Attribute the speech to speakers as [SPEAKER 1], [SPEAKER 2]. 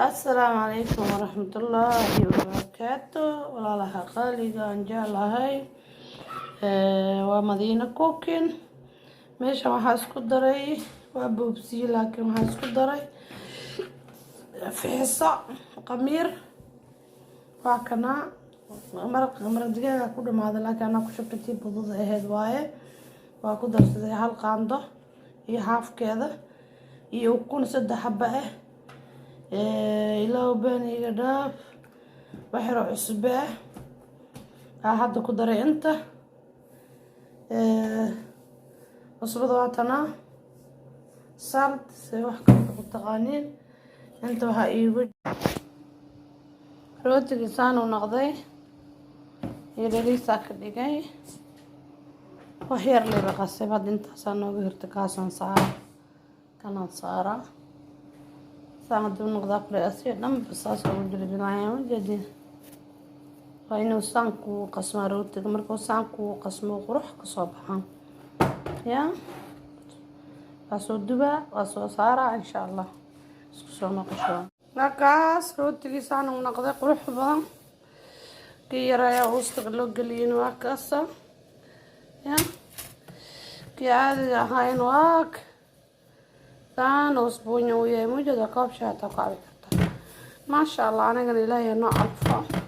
[SPEAKER 1] السلام عليكم ورحمة الله وبركاته. والله لها قالي قان جالهاي ومدينة كوكين ماشي waxaa isku daray waa boobsiye laakiin waxaa isku daray fiiso qamiir waa kana maraq digaaga ku dhamaaday laakiin ana ku shaqatii budud ahayd waaye waa ku darsaday hal qaando iyo haafkeeda iyo ukun 3 xabba ilaa baniga dhaaf waxaro cusub hadda ku daray inta cusbada waatana salt wax ku taqaaniin inta waxa iigu rootiga saan u noqday yariisa ka dhigay wax yar leeyahay qasabad inta saan nooga hirta kaasan kana saara سامد النقطة كلاسية نم بصاص أو جلبي معايا جدي فإنه سانكو قسم روت مركو سانكو قسم قروح كصبحا يا أصدبا وصارة إن شاء الله سونا قشوا نكاس روت لسان ونقطة قروح بها كي رايا واستغلوا قليين واكاسة يا كي عادي هاي نواك كان أسبوعين ويا موجودة كابشة تقابل ما شاء الله أنا قال لها نوع الفا